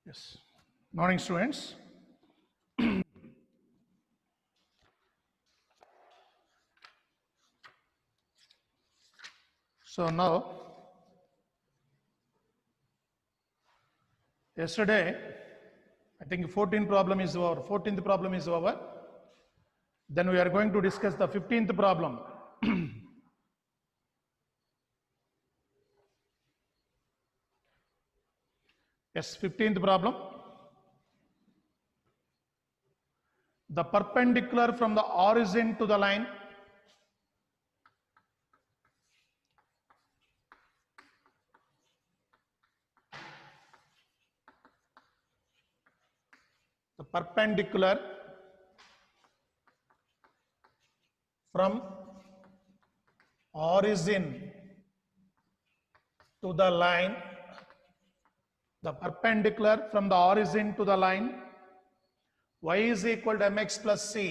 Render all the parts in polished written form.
Yes. Morning, students. So now, yesterday, I think 14th problem is over. 14th problem is over. Then we are going to discuss the 15th problem. Yes, 15th problem. The perpendicular from the origin to the line from origin to the line, the perpendicular from the origin to the line, y is equal to mx plus c,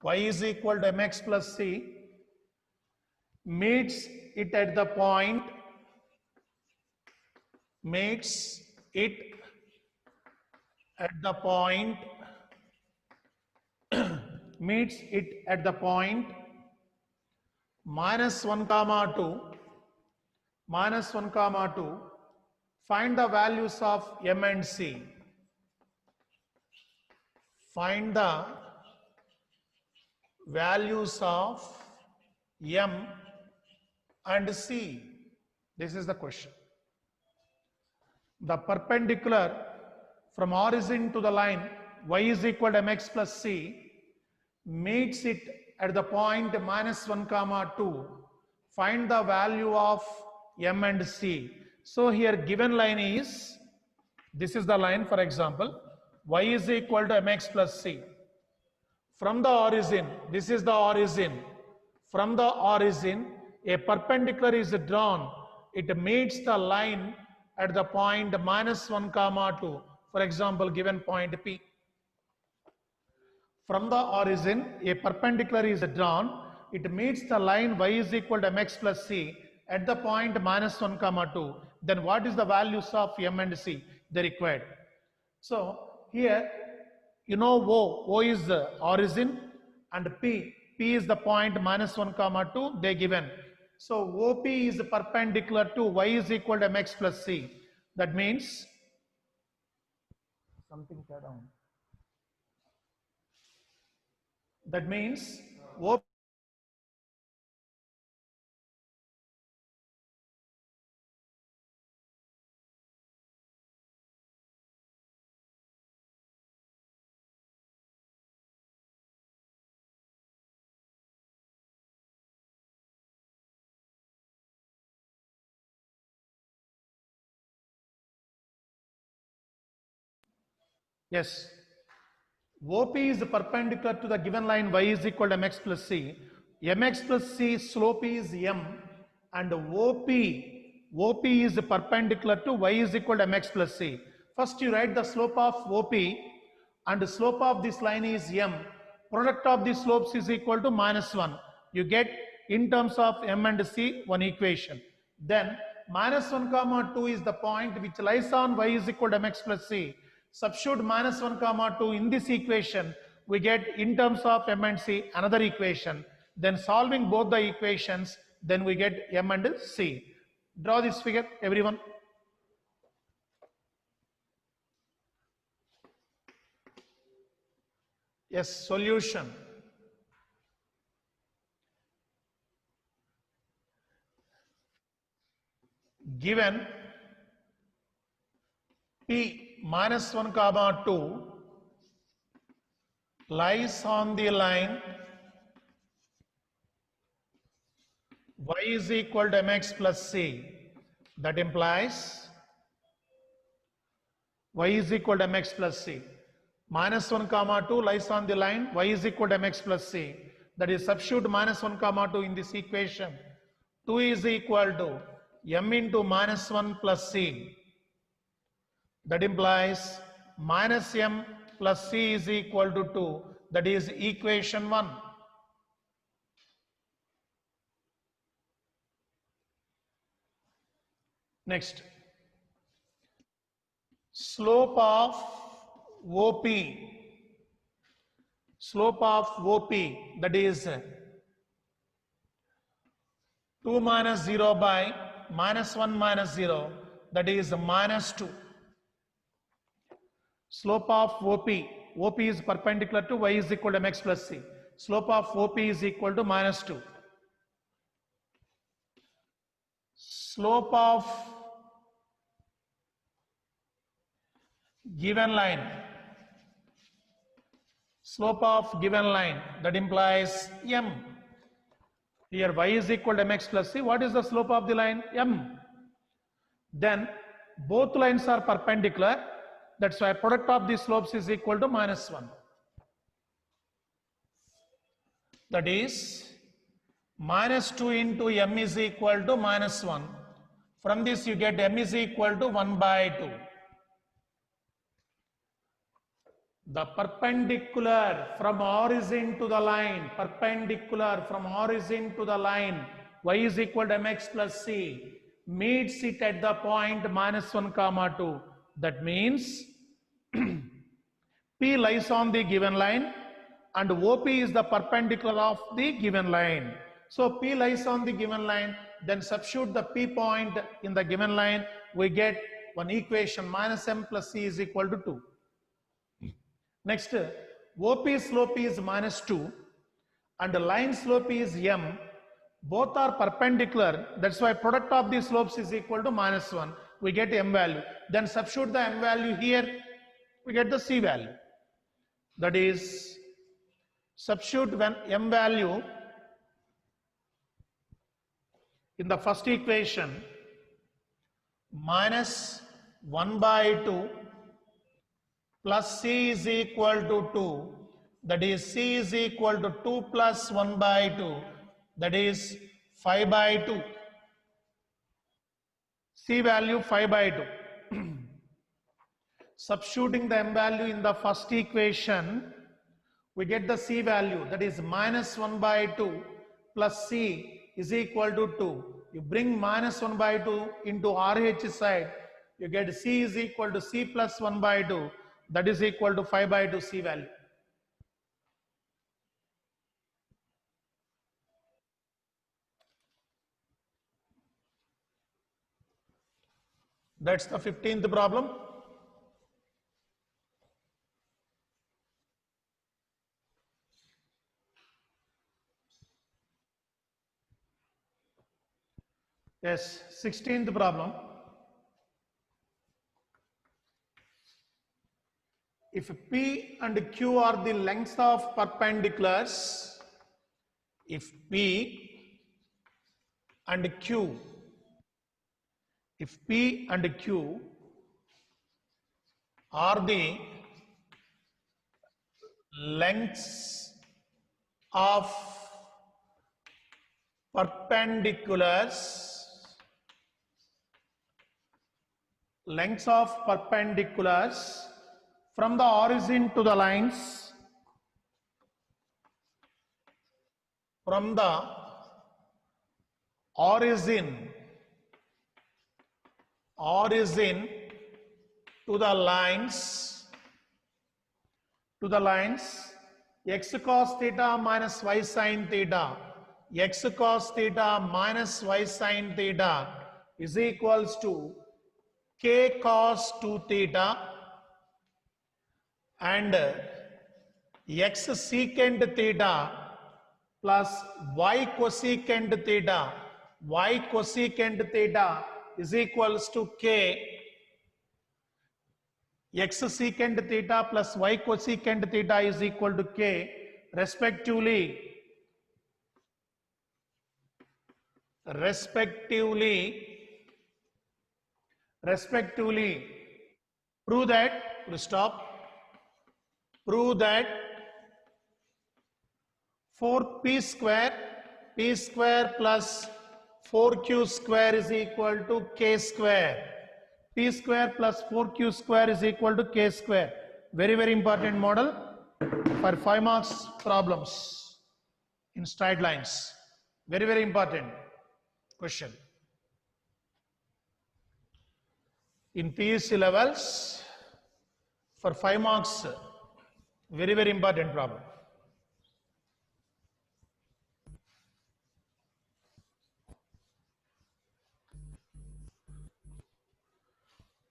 y is equal to mx plus c, meets it at the point, meets it at the point, meets it at the point minus 1 comma 2, minus 1 comma 2, find the values of m and c. Find the values of m and c. This is the question. The perpendicular from origin to the line y is equal to mx plus c meets it at the point minus 1 comma 2. Find the value of m and c. So here given line is, this is the line, for example, y is equal to mx plus c. From the origin, this is the origin. From the origin, a perpendicular is drawn. It meets the line at the point minus 1 comma 2. For example, given point P. From the origin, a perpendicular is drawn. It meets the line y is equal to mx plus c at the point minus 1 comma 2. Then what is the values of m and c? They required. So here, you know O is the origin and P is the point minus 1 comma 2, they given. So OP is perpendicular to y is equal to mx plus c. That means, something fell down. That means OP yes. OP is perpendicular to the given line y is equal to mx plus c. Mx plus c slope is m and OP is perpendicular to y is equal to mx plus c. First you write the slope of OP and the slope of this line is m. Product of the slopes is equal to minus 1. You get in terms of m and c one equation. Then minus 1 comma 2 is the point which lies on y is equal to mx plus c. Substitute minus 1 comma 2 in this equation, we get in terms of m and c another equation. Then solving both the equations, then we get m and c. Draw this figure, everyone. Yes, solution. Given P minus 1 comma 2 lies on the line y is equal to mx plus c. That implies y is equal to mx plus c. Minus 1 comma 2 lies on the line y is equal to mx plus c. That is, substitute minus 1 comma 2 in this equation. 2 is equal to m into minus 1 plus c. That implies minus m plus c is equal to 2. That is equation 1. Next, slope of OP, that is 2 minus 0 by minus 1 minus 0, that is minus 2. Slope of OP is perpendicular to y is equal to mx plus c. Slope of OP is equal to minus 2. Slope of given line, that implies m. Here y is equal to mx plus c. What is the slope of the line? M. Then both lines are perpendicular. That's why product of the slopes is equal to minus 1. That is minus 2 into m is equal to minus 1. From this you get m is equal to 1 by 2. The perpendicular from origin to the line, y is equal to mx plus c, meets it at the point minus 1 comma 2. That means P lies on the given line and OP is the perpendicular of the given line. So P lies on the given line, then substitute the P point in the given line, we get one equation, minus m plus c is equal to 2. Next, OP slope is minus 2 and the line slope is m. Both are perpendicular, that's why product of the slopes is equal to minus 1. We get m value. Then substitute the m value here, we get the c value. That is, substitute when m value in the first equation, minus 1 by 2 plus c is equal to 2. That is, c is equal to 2 plus 1 by 2. That is 5 by 2. C value 5 by 2. Substituting the m value in the first equation, we get the c value, that is minus 1 by 2 plus c is equal to 2. You bring minus 1 by 2 into RH side, you get c is equal to c plus 1 by 2, that is equal to 5 by 2 c value. That's the 15th problem. Yes, 16th problem. If P and Q are the lengths of perpendiculars, if P and Q are the lengths of perpendiculars, from the origin to the lines, from the origin to the lines, x cos theta minus y sin theta, x cos theta minus y sin theta is equals to k cos 2 theta and x secant theta plus y cosecant theta. Y cosecant theta is equals to k. X secant theta plus y cosecant theta is equal to k, respectively. Prove that 4p square plus 4q square is equal to k square. P square plus 4q square is equal to k square. Very, very important model for 5 marks problems in straight lines. Very, very important question. In PUC levels, for 5 marks. Very, very important problem.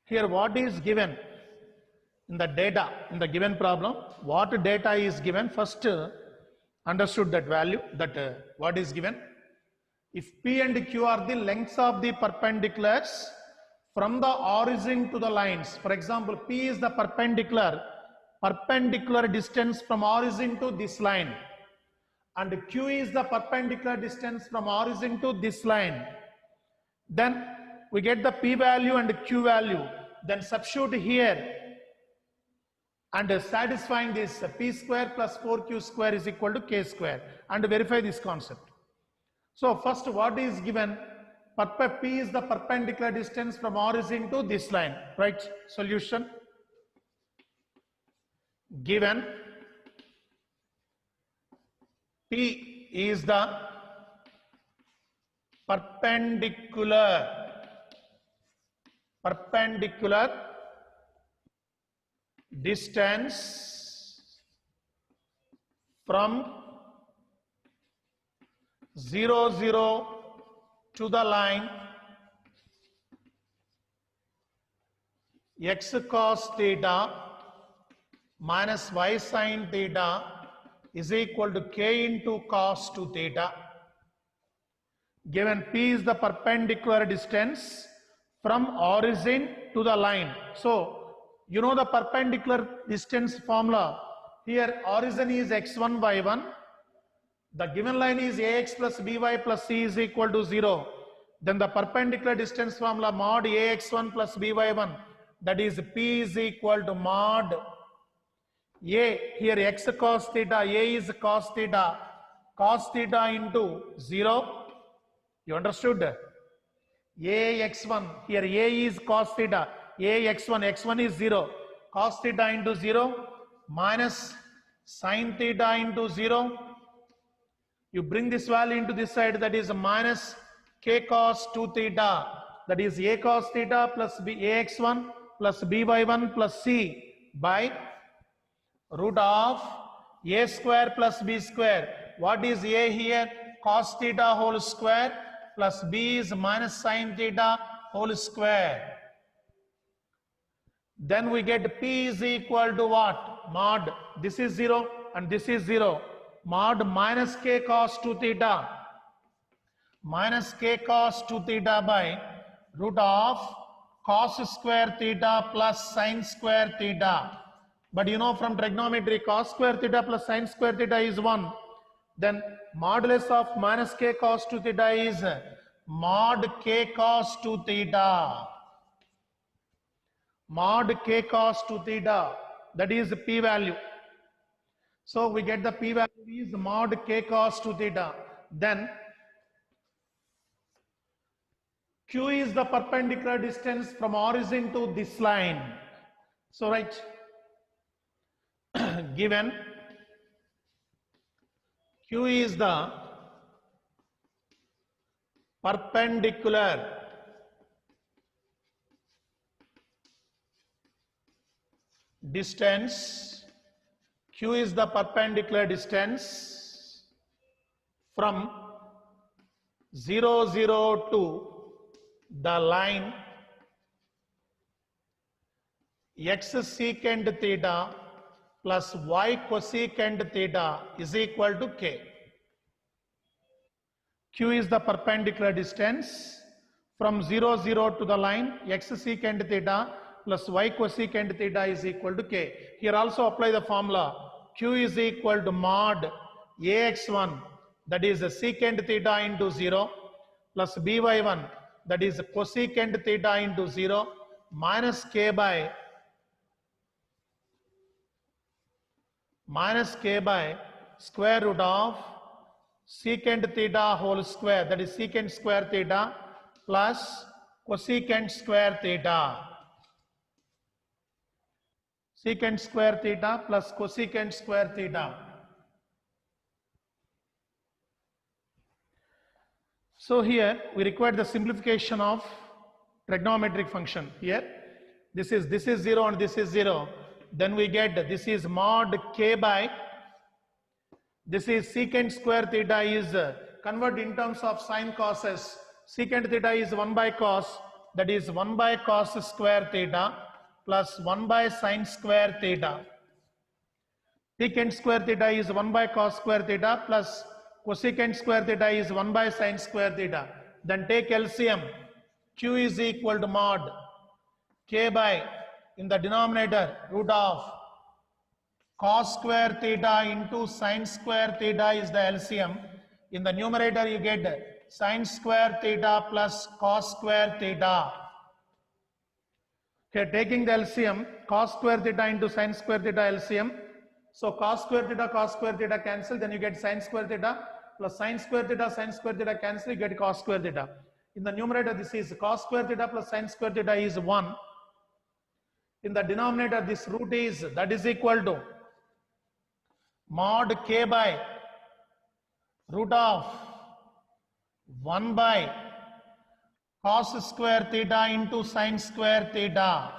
Here, what is given in the data, in the given problem, what data is given? First, understood that value, that what is given. If P and Q are the lengths of the perpendiculars from the origin to the lines, for example, P is the perpendicular distance from origin to this line, and Q is the perpendicular distance from origin to this line, then we get the P value and Q value, then substitute here and satisfying this P square plus 4Q square is equal to K square, and verify this concept. So first, what is given? P is the perpendicular distance from origin to this line, right? Solution. Given P is the perpendicular distance from 0, 0 to the line x cos theta minus y sin theta is equal to k into cos 2 theta. Given P is the perpendicular distance from origin to the line. So, you know the perpendicular distance formula. Here, origin is x1, y1. The given line is ax plus by plus c is equal to 0. Then the perpendicular distance formula mod ax1 plus by1, that is P is equal to mod a, here x cos theta, a is cos theta into 0. You understood? ax1, here a is cos theta, x1 is 0, cos theta into 0 minus sin theta into 0. You bring this value into this side, that is minus k cos 2 theta, that is a cos theta plus ax1 plus by1 plus c by root of a square plus b square. What is a here? Cos theta whole square plus b is minus sin theta whole square. Then we get P is equal to what? Mod, this is 0 and this is 0. Mod minus k cos 2 theta by root of cos square theta plus sin square theta. But you know from trigonometry, cos square theta plus sin square theta is 1. Then modulus of minus k cos 2 theta is mod k cos 2 theta. Mod k cos 2 theta, that is the P value. So we get the P value is mod k cos 2 theta. Then Q is the perpendicular distance from origin to this line. So right, given Q is the perpendicular distance, Q is the perpendicular distance from 0, 0 to the line x secant theta plus y cosecant theta is equal to k. Q is the perpendicular distance from 0, 0 to the line x secant theta plus y cosecant theta is equal to k. Here also apply the formula. Q is equal to mod ax1, that is secant theta into 0, plus by1, that is cosecant theta into 0, minus k by square root of secant theta whole square, that is secant square theta plus cosecant square theta. Secant square theta plus cosecant square theta. So here we require the simplification of trigonometric function. Here this is 0 and this is 0. then we get this is mod k by, this is secant square theta is convert in terms of sine cos. Secant theta is 1 by cos, that is 1 by cos square theta plus 1 by sine square theta. Secant square theta is 1 by cos square theta plus cosecant square theta is 1 by sine square theta. Then take LCM. Q is equal to mod k by, in the denominator, root of cos square theta into sine square theta is the LCM. In the numerator you get sine square theta plus cos square theta. Okay, taking the LCM, cos square theta into sine square theta LCM. So cos square theta cancel, then you get sine square theta plus sine square theta cancel, you get cos square theta. In the numerator this is cos square theta plus sine square theta is 1. In the denominator this root is, that is equal to mod k by root of 1 by cos square theta into sine square theta.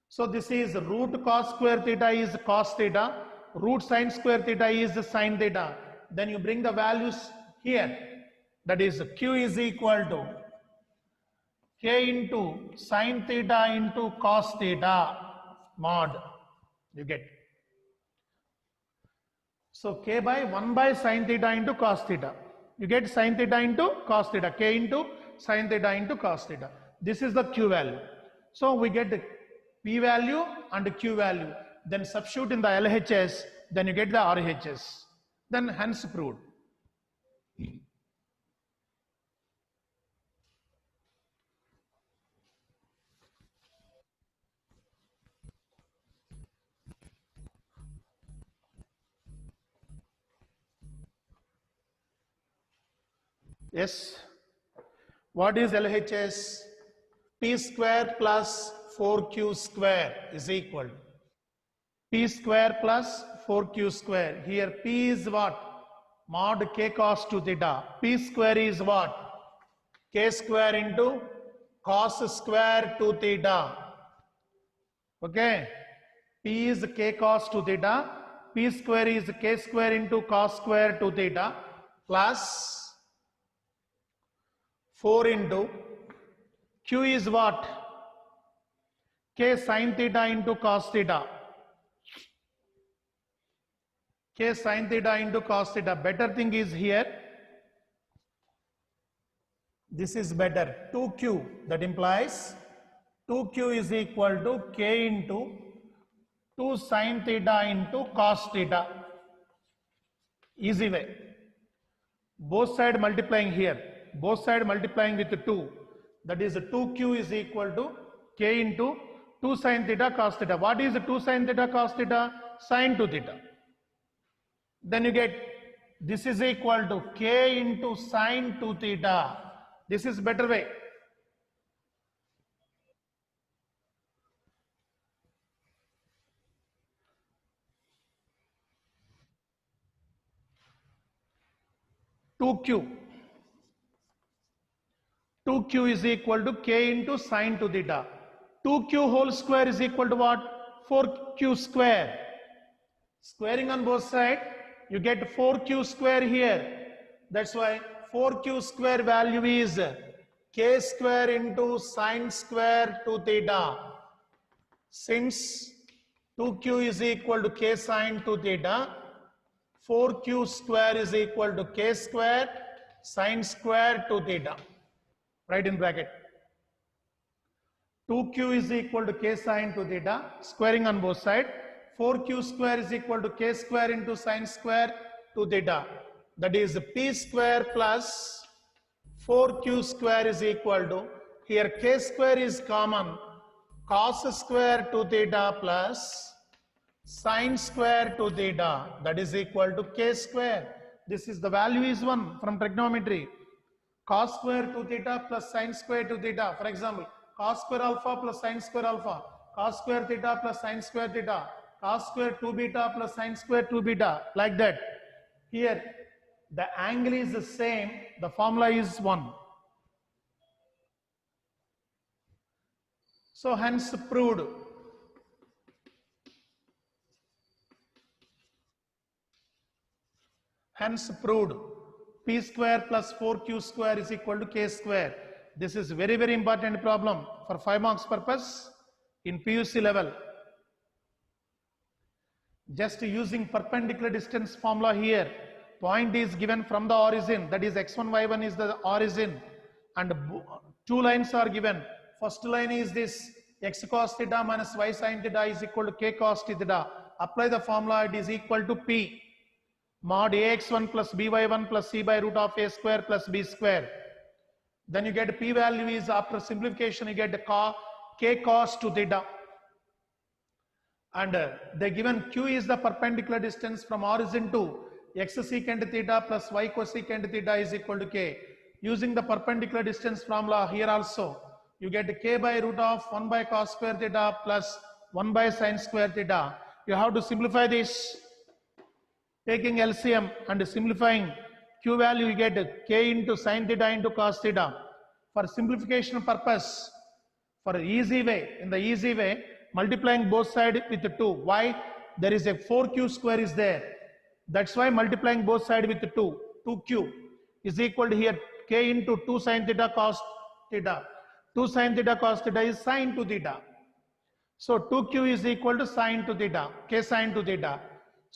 So this is root cos square theta is cos theta, root sine square theta is sine theta. Then you bring the values here, that is q is equal to k into sine theta into cos theta mod, you get. So k by 1 by sine theta into cos theta. You get sine theta into cos theta, k into sine theta into cos theta. This is the q value. So we get the p value and q value. Then substitute in the LHS, then you get the RHS. Then hence proved. Yes. What is LHS? P square plus 4q square is equal to P square plus 4q square. Here P is what? Mod k cos 2 theta. P square is what? K square into cos square 2 theta. Okay. P is k cos 2 theta. P square is k square into cos square 2 theta plus 4 into q is what? K sin theta into cos theta. K sin theta into cos theta. Better thing is here, this is better, 2q, that implies 2q is equal to k into 2 sin theta into cos theta. Easy way. Both side multiplying here, both side multiplying with 2, that is 2q is equal to k into 2 sin theta cos theta. What is 2 sin theta cos theta? Sin 2 theta. Then you get this is equal to k into sin 2 theta. This is better way. Two q is equal to k into sin 2 theta. 2q whole square is equal to what? 4q square. Squaring on both sides, you get 4q square here. That's why 4q square value is k square into sin square 2 theta. Since 2q is equal to k sin 2 theta, 4q square is equal to k square sin square 2 theta. Write in bracket. 2q is equal to k sin 2 theta, squaring on both sides. 4q square is equal to k square into sin square 2 theta. That is p square plus 4q square is equal to, here k square is common, cos square 2 theta plus sin square 2 theta, that is equal to k square. This is the value is 1 from trigonometry. Cos square 2 theta plus sin square 2 theta. For example, cos square alpha plus sin square alpha, cos square theta plus sin square theta, cos square 2 beta plus sin square 2 beta, like that. Here the angle is the same, the formula is 1. So hence proved. Hence proved p square plus 4q square is equal to k square. This is very, very important problem for 5 marks purpose in PUC level. Just using perpendicular distance formula here, point is given from the origin, that is x1, y1 is the origin, and two lines are given. First line is this x cos theta minus y sin theta is equal to k cos theta. Apply the formula, it is equal to p mod ax1 plus by1 plus c by root of a square plus b square. Then you get p value is, after simplification, you get k cos to theta. And they given q is the perpendicular distance from origin to x secant theta plus y cosecant theta is equal to k. Using the perpendicular distance formula here also, you get k by root of 1 by cos square theta plus 1 by sin square theta. You have to simplify this. Taking LCM and simplifying q value, you get k into sin theta into cos theta. For simplification purpose, for easy way, in the easy way, multiplying both sides with 2. Why? There is a 4q square is there. That's why multiplying both sides with 2. 2q is equal to here k into 2 sin theta cos theta. 2 sin theta cos theta is sin to theta. So 2q is equal to sin to theta, k sin to theta.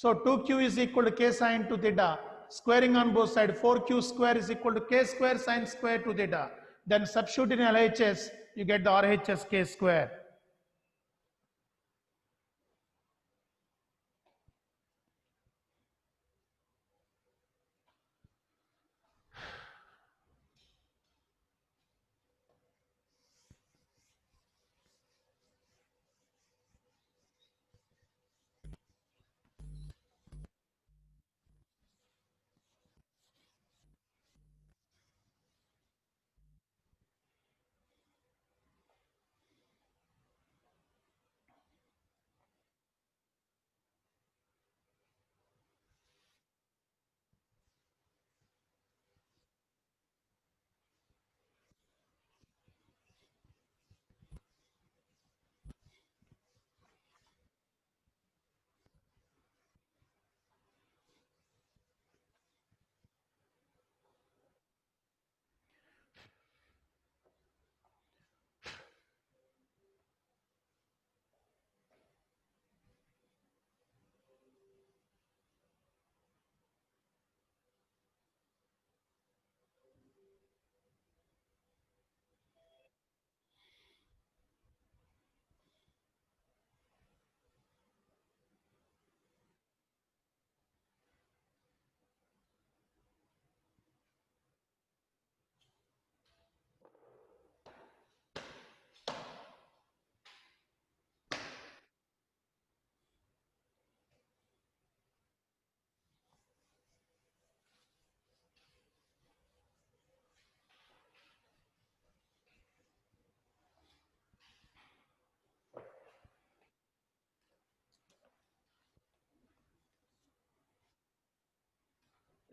So 2q is equal to k sin to theta. Squaring on both sides, 4q square is equal to k square sin square to theta. Then substitute in LHS, you get the RHS k square.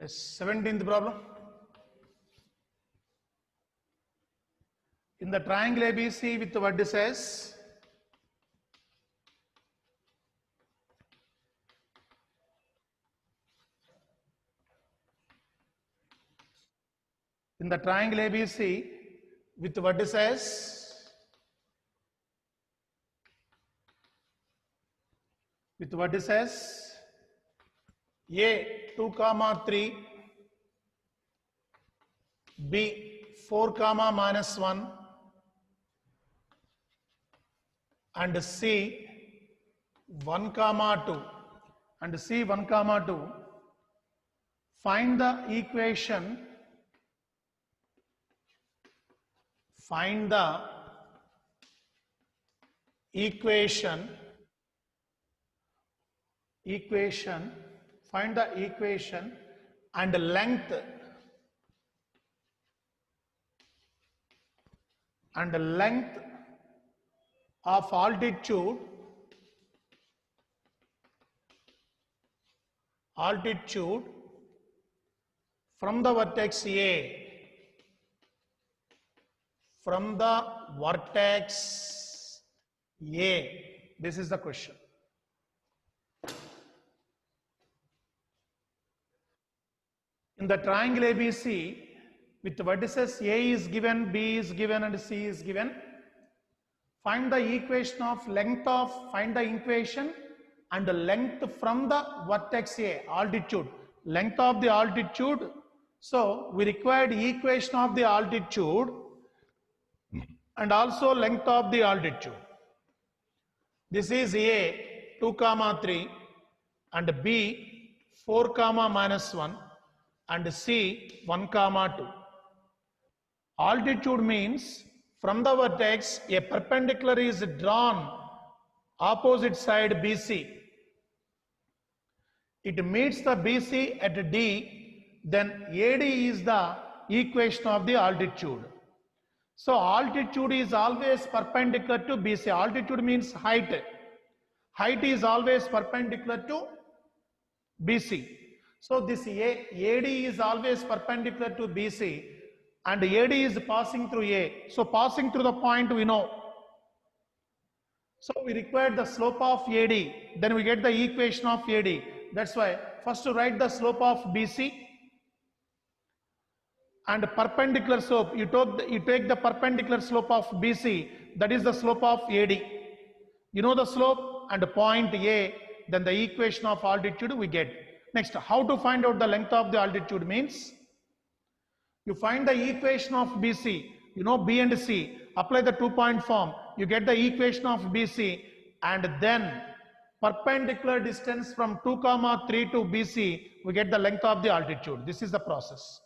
Yes, 17th problem. In the triangle ABC with vertices, in the triangle ABC with vertices, A 2, 3, B 4, -1, and C 1, 2, and C 1, 2, find the equation, find the equation and length of altitude from the vertex A, This is the question. In the triangle ABC, with vertices A is given, B is given, and C is given, find the equation of find the equation and the length from the vertex A, altitude, length of the altitude. So we required equation of the altitude and also length of the altitude. This is A 2, 3 and B 4, -1 and C 1, 2. Altitude means from the vertex a perpendicular is drawn opposite side BC. It meets the BC at D, then AD is the equation of the altitude. So altitude is always perpendicular to BC. Altitude means height. Height is always perpendicular to BC. So this AD is always perpendicular to BC and AD is passing through A. So passing through the point we know. So we require the slope of AD, then we get the equation of AD. That's why first to write the slope of BC and perpendicular slope. You take the perpendicular slope of BC, that is the slope of AD. You know the slope and point A, then the equation of altitude we get. Next, how to find out the length of the altitude means, you find the equation of BC, you know B and C, apply the 2-point form, you get the equation of BC and then perpendicular distance from 2, 3 to BC, we get the length of the altitude. This is the process.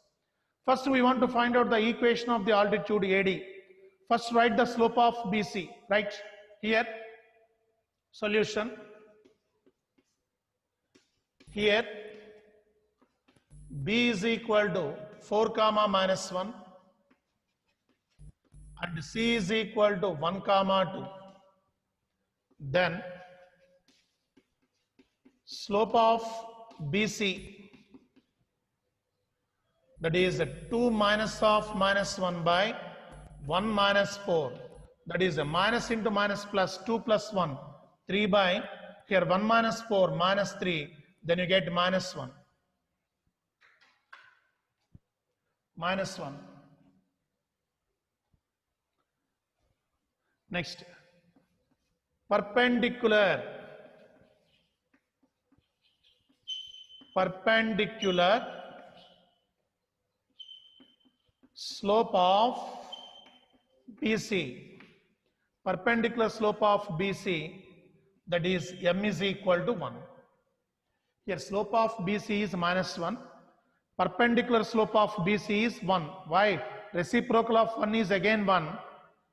First we want to find out the equation of the altitude AD. First write the slope of BC, right here. Solution. Here B is equal to 4, -1 and C is equal to 1, 2. Then slope of BC, that is 2 minus of -1 by 1 minus 4, that is a minus into minus plus 2 plus 1, 3 by here 1 minus 4 minus 3, then you get -1. -1. Next, perpendicular slope of BC, perpendicular slope of BC, that is m is equal to 1. Here slope of BC is -1, perpendicular slope of BC is 1. Why? Reciprocal of 1 is again 1.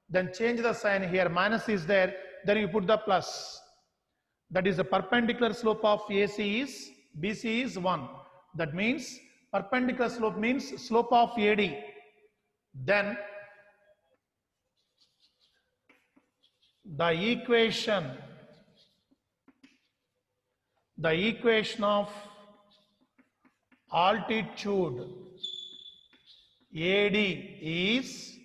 Then change the sign here, minus is there, then you put the plus. That is the perpendicular slope of BC is 1. That means perpendicular slope means slope of AD. Then the equation of altitude AD is,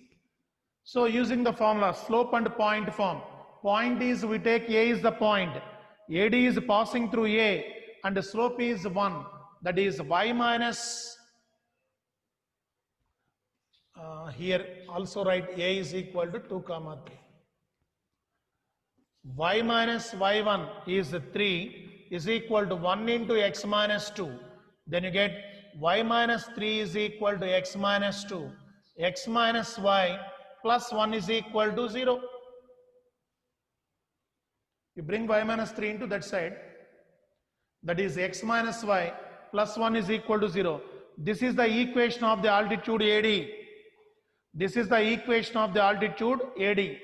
so using the formula slope and point form, point is we take A is the point, AD is passing through A and the slope is 1, that is y minus, here also write A is equal to 2, 3. Y minus y1 is 3 is equal to 1 into x minus 2. Then you get y minus 3 is equal to x minus 2. X minus y plus 1 is equal to 0. You bring y minus 3 into that side. That is x minus y plus 1 is equal to 0. This is the equation of the altitude AD. This is the equation of the altitude AD.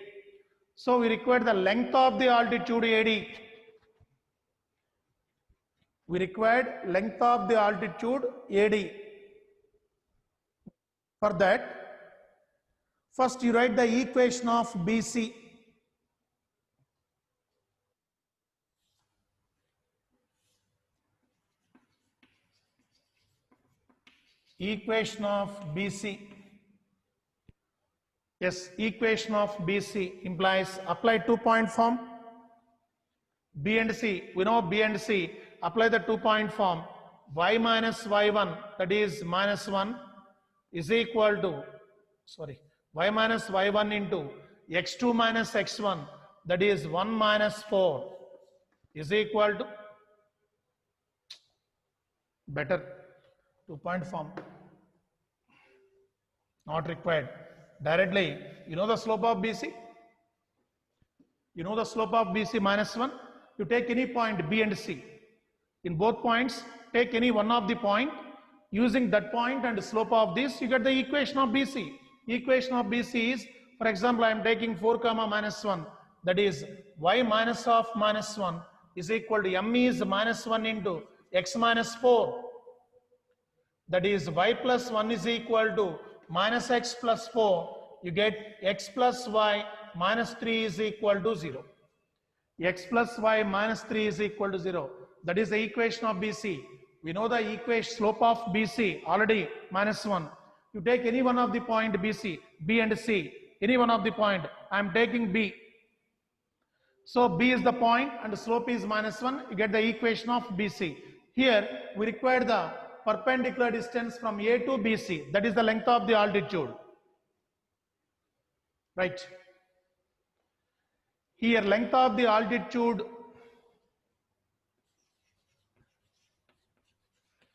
So we require the length of the altitude AD. We required length of the altitude AD. For that, first you write the equation of BC. Equation of BC. Yes, equation of BC implies apply 2-point form. B and C, we know B and C, apply the 2-point form. y minus y1, that is minus 1, is equal to, sorry, y minus y1 into x2 minus x1, that is 1 minus 4, is equal to, better 2-point form, not required. Directly, you know the slope of BC? You know the slope of BC minus 1? You take any point B and C. In both points, take any one of the point. Using that point and slope of this, you get the equation of BC. Equation of BC is, for example, I am taking 4 comma minus 1. That is, y minus of minus 1 is equal to m is minus 1 into x minus 4. That is, y plus 1 is equal to minus x plus 4. You get x plus y minus 3 is equal to 0. X plus y minus 3 is equal to 0. That is the equation of BC. We know the equation slope of BC already minus 1. You take any one of the point BC, B and C, any one of the point. I am taking B. So B is the point and the slope is minus 1. You get the equation of BC. Here we require the perpendicular distance from A to BC. That is the length of the altitude. Right. Here length of the altitude,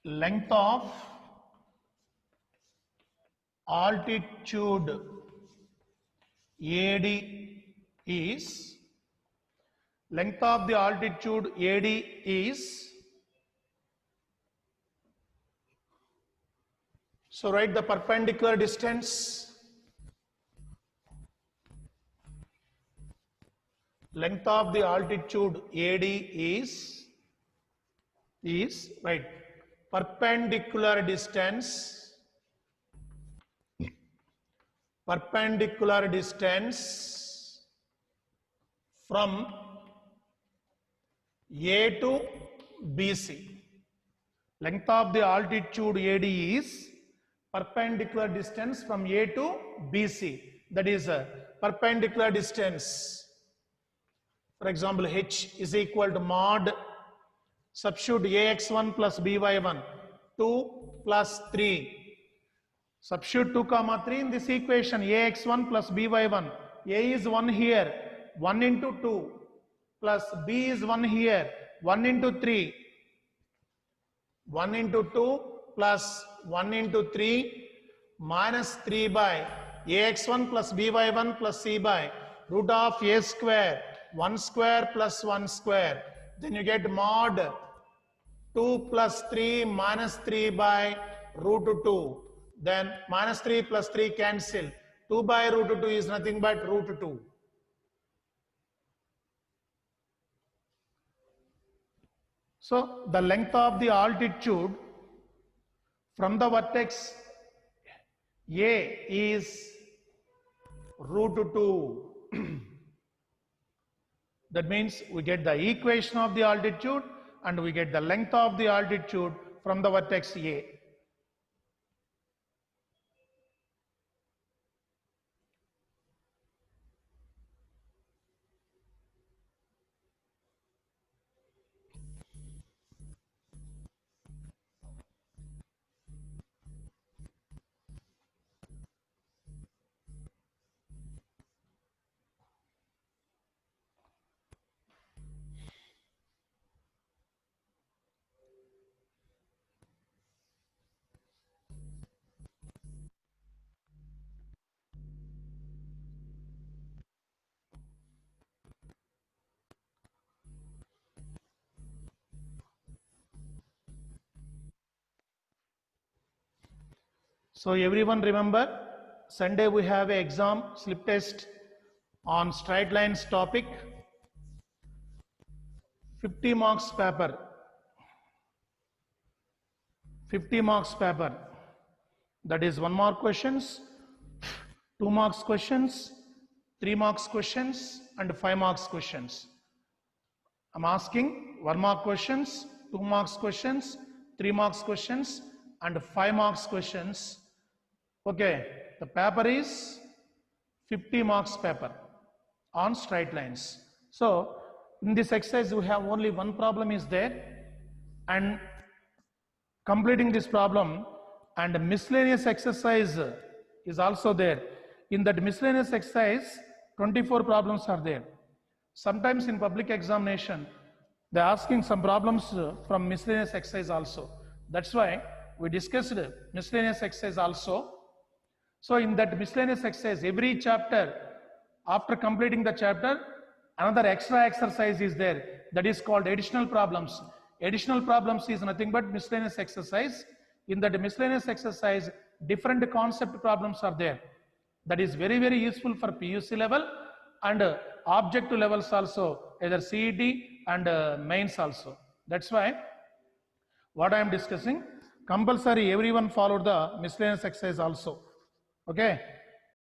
length of altitude AD is, length of the altitude AD is, so write the perpendicular distance, length of the altitude AD is right, perpendicular distance from A to BC. Length of the altitude AD is perpendicular distance from A to BC. That is a perpendicular distance. For example, h is equal to mod, substitute ax1 plus by1, 2 plus 3. Substitute 2 comma 3 in this equation, ax1 plus by1. A is 1 here, 1 into 2, plus b is 1 here, 1 into 3. 1 into 2 plus 1 into 3 minus 3 by ax1 plus by1 plus c by root of a square, 1 square plus 1 square. Then you get mod 2 plus 3 minus 3 by root 2. Then minus 3 plus 3 cancel. 2 by root 2 is nothing but root 2. So the length of the altitude from the vertex A is root 2. That means we get the equation of the altitude and we get the length of the altitude from the vertex A. So everyone remember, Sunday we have an exam slip test on straight lines topic, 50 marks paper. 50 marks paper. That is 1 mark questions, 2 marks questions, 3 marks questions and 5 marks questions. I'm asking 1 mark questions, 2 marks questions, 3 marks questions and 5 marks questions. Okay, the paper is 50 marks paper on straight lines. So in this exercise we have only one problem is there, and completing this problem, and miscellaneous exercise is also there. In that miscellaneous exercise, 24 problems are there. Sometimes in public examination, they're asking some problems from miscellaneous exercise also. That's why we discussed miscellaneous exercise also. So in that miscellaneous exercise, every chapter, after completing the chapter, another extra exercise is there. That is called additional problems. Additional problems is nothing but miscellaneous exercise. In that miscellaneous exercise, different concept problems are there. That is very, very useful for PUC level and objective levels also, either CET and mains also. That's why what I am discussing, compulsory everyone follow the miscellaneous exercise also. Okay.